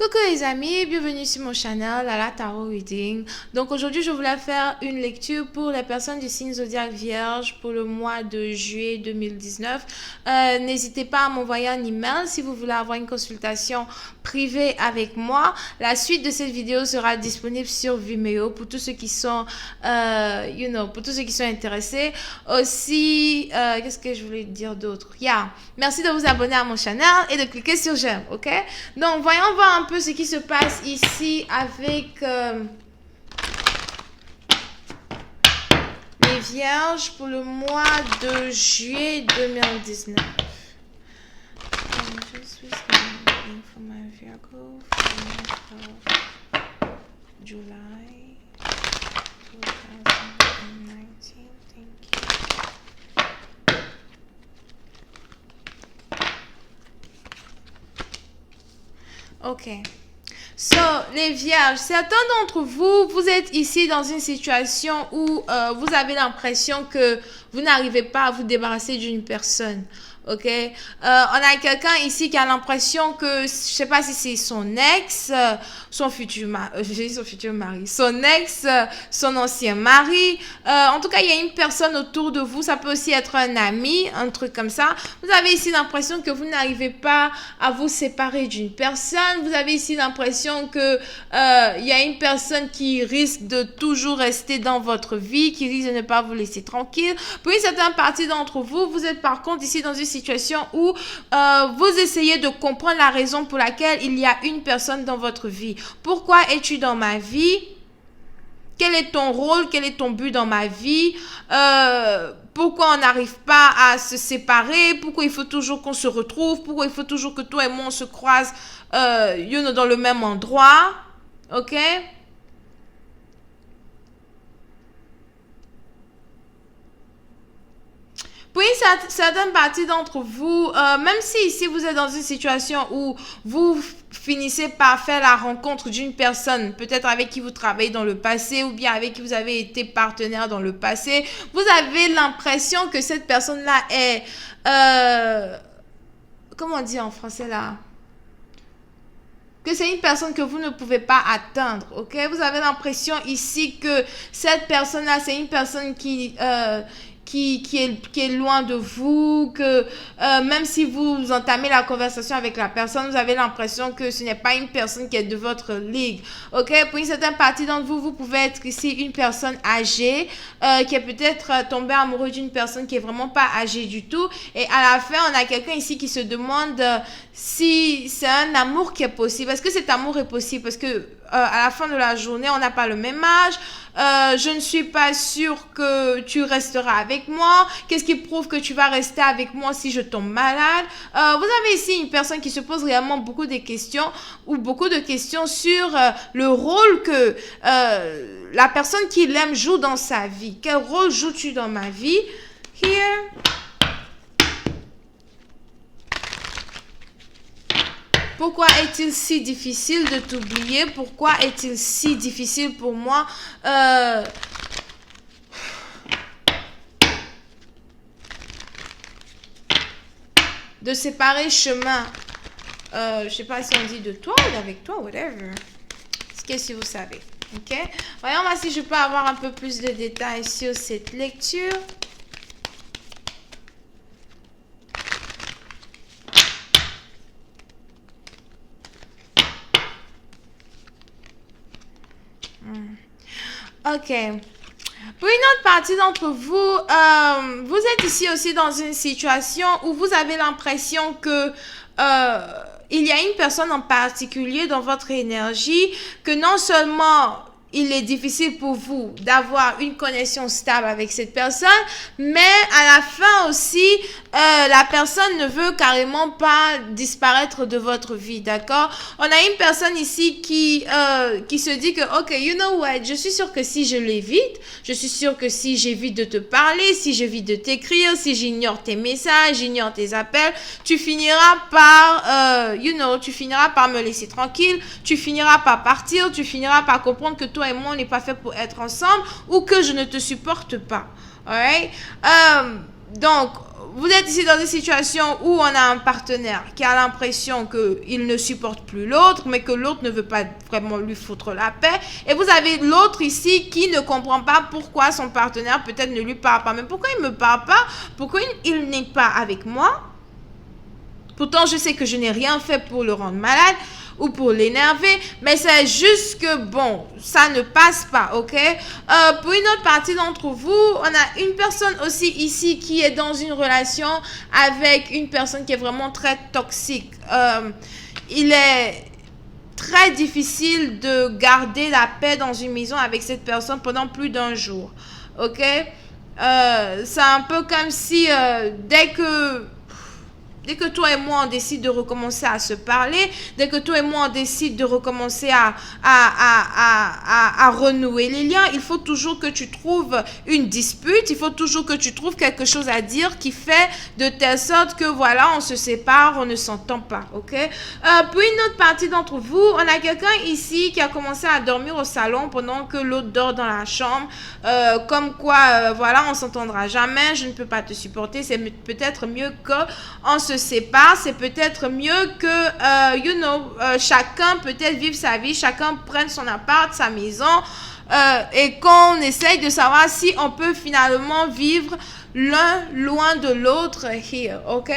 Coucou les amis, bienvenue sur mon channel à la Tarot Reading. Donc aujourd'hui je voulais faire une lecture pour les personnes du signe zodiaque vierge pour le mois de juillet 2019. N'hésitez pas à m'envoyer un email si vous voulez avoir une consultation privée avec moi. La suite de cette vidéo sera disponible sur Vimeo pour tous ceux qui sont, pour tous ceux qui sont intéressés. Aussi, qu'est-ce que je voulais dire d'autre? Merci de vous abonner à mon channel et de cliquer sur j'aime, ok? Donc voyons voir un peu ce qui se passe ici avec les vierges pour le mois de juillet 2019. July 2019. Thank you. Ok. So, les vierges, certains d'entre vous, vous êtes ici dans une situation où vous avez l'impression que vous n'arrivez pas à vous débarrasser d'une personne. Ok, on a quelqu'un ici qui a l'impression que, je sais pas si c'est son ex, son futur mari, son ex, son ancien mari. En tout cas, il y a une personne autour de vous. Ça peut aussi être un ami, un truc comme ça. Vous avez ici l'impression que vous n'arrivez pas à vous séparer d'une personne. Vous avez ici l'impression que il y a une personne qui risque de toujours rester dans votre vie, qui risque de ne pas vous laisser tranquille. Pour une certaine partie d'entre vous, vous êtes par contre ici dans une situation où vous essayez de comprendre la raison pour laquelle il y a une personne dans votre vie. Pourquoi es-tu dans ma vie? Quel est ton rôle? Quel est ton but dans ma vie? Pourquoi on n'arrive pas à se séparer? Pourquoi il faut toujours qu'on se retrouve? Pourquoi il faut toujours que toi et moi on se croise dans le même endroit? Ok? Pour une certaine partie d'entre vous, même si ici vous êtes dans une situation où vous finissez par faire la rencontre d'une personne, peut-être avec qui vous travaillez dans le passé ou bien avec qui vous avez été partenaire dans le passé, vous avez l'impression que cette personne-là est... comment on dit en français là? Que c'est une personne que vous ne pouvez pas atteindre, ok? Vous avez l'impression ici que cette personne-là, c'est une personne qui est loin de vous, que même si vous entamez la conversation avec la personne, vous avez l'impression que ce n'est pas une personne qui est de votre ligue. Ok, pour une certaine partie d'entre vous, vous pouvez être ici une personne âgée qui est peut-être tombée amoureuse d'une personne qui est vraiment pas âgée du tout. Et à la fin, on a quelqu'un ici qui se demande si c'est un amour qui est possible. Est-ce que cet amour est possible? Parce que à la fin de la journée, on n'a pas le même âge. Je ne suis pas sûre que tu resteras avec moi. Qu'est-ce qui prouve que tu vas rester avec moi si je tombe malade? Vous avez ici une personne qui se pose réellement beaucoup de questions sur le rôle que la personne qui l'aime joue dans sa vie. Quel rôle joues-tu dans ma vie? Here. Pourquoi est-il si difficile de t'oublier? Pourquoi est-il si difficile pour moi de séparer chemin? Je sais pas si on dit de toi ou d'avec toi, whatever. Qu'est-ce que vous savez? Ok. Voyons voir si je peux avoir un peu plus de détails sur cette lecture. Ok. Pour une autre partie d'entre vous, vous êtes ici aussi dans une situation où vous avez l'impression que il y a une personne en particulier dans votre énergie que non seulement il est difficile pour vous d'avoir une connexion stable avec cette personne, mais à la fin aussi, la personne ne veut carrément pas disparaître de votre vie, d'accord? On a une personne ici qui se dit que, ok, you know what, je suis sûre que si je l'évite, je suis sûre que si j'évite de te parler, si j'évite de t'écrire, si j'ignore tes messages, j'ignore tes appels, tu finiras par, tu finiras par me laisser tranquille, tu finiras par partir, tu finiras par comprendre que toi et moi, on n'est pas fait pour être ensemble ou que je ne te supporte pas. Alright? Donc, vous êtes ici dans une situation où on a un partenaire qui a l'impression qu'il ne supporte plus l'autre, mais que l'autre ne veut pas vraiment lui foutre la paix. Et vous avez l'autre ici qui ne comprend pas pourquoi son partenaire peut-être ne lui parle pas. Mais pourquoi il ne me parle pas? Pourquoi il n'est pas avec moi? Pourtant, je sais que je n'ai rien fait pour le rendre malade ou pour l'énerver, mais c'est juste que, bon, ça ne passe pas, ok? Pour une autre partie d'entre vous, on a une personne aussi ici qui est dans une relation avec une personne qui est vraiment très toxique. Il est très difficile de garder la paix dans une maison avec cette personne pendant plus d'un jour, ok? C'est un peu comme si dès que toi et moi on décide de recommencer à se parler, dès que toi et moi on décide de recommencer à renouer les liens, il faut toujours que tu trouves une dispute, il faut toujours que tu trouves quelque chose à dire qui fait de telle sorte que voilà, on se sépare, on ne s'entend pas, ok? Pour une autre partie d'entre vous, on a quelqu'un ici qui a commencé à dormir au salon pendant que l'autre dort dans la chambre, comme quoi, voilà, on s'entendra jamais, je ne peux pas te supporter, c'est peut-être mieux qu'on se sépare, c'est peut-être mieux que, chacun peut-être vive sa vie, chacun prenne son appart, sa maison, et qu'on essaye de savoir si on peut finalement vivre l'un loin de l'autre here, ok?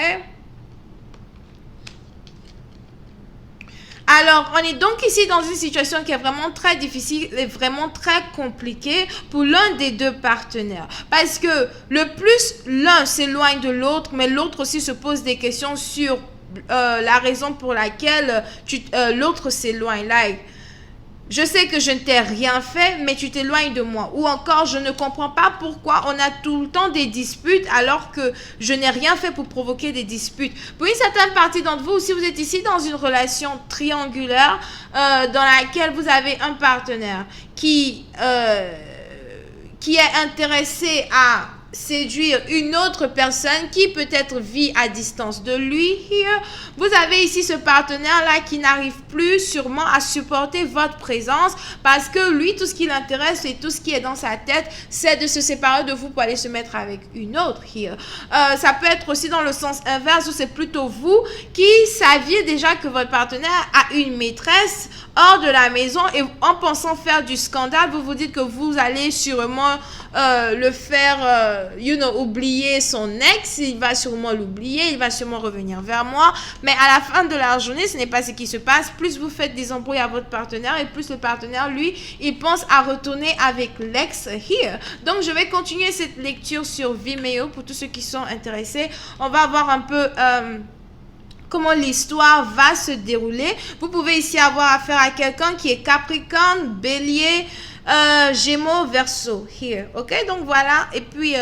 Alors, on est donc ici dans une situation qui est vraiment très difficile et vraiment très compliquée pour l'un des deux partenaires. Parce que le plus l'un s'éloigne de l'autre, mais l'autre aussi se pose des questions sur la raison pour laquelle l'autre s'éloigne. Like, je sais que je ne t'ai rien fait, mais tu t'éloignes de moi. Ou encore, je ne comprends pas pourquoi on a tout le temps des disputes alors que je n'ai rien fait pour provoquer des disputes. Pour une certaine partie d'entre vous, si vous êtes ici dans une relation triangulaire dans laquelle vous avez un partenaire qui est intéressé à séduire une autre personne qui peut-être vit à distance de lui. Here, vous avez ici ce partenaire-là qui n'arrive plus sûrement à supporter votre présence parce que lui, tout ce qui l'intéresse et tout ce qui est dans sa tête, c'est de se séparer de vous pour aller se mettre avec une autre. Here. Ça peut être aussi dans le sens inverse où c'est plutôt vous qui saviez déjà que votre partenaire a une maîtresse hors de la maison et en pensant faire du scandale, vous vous dites que vous allez sûrement le faire oublier son ex, il va sûrement l'oublier, il va sûrement revenir vers moi, mais à la fin de la journée, ce n'est pas ce qui se passe. Plus vous faites des embrouilles à votre partenaire et plus le partenaire, lui, il pense à retourner avec l'ex here. Donc, je vais continuer cette lecture sur Vimeo pour tous ceux qui sont intéressés. On va voir un peu comment l'histoire va se dérouler. Vous pouvez ici avoir affaire à quelqu'un qui est Capricorne, Bélier, Gémeaux, Verseau, here, ok? Donc voilà, et puis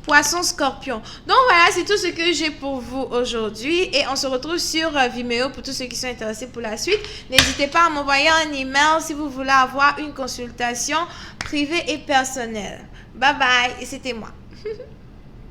Poisson, Scorpion. Donc voilà, c'est tout ce que j'ai pour vous aujourd'hui et on se retrouve sur Vimeo pour tous ceux qui sont intéressés pour la suite. N'hésitez pas à m'envoyer un email si vous voulez avoir une consultation privée et personnelle. Bye bye, et c'était moi.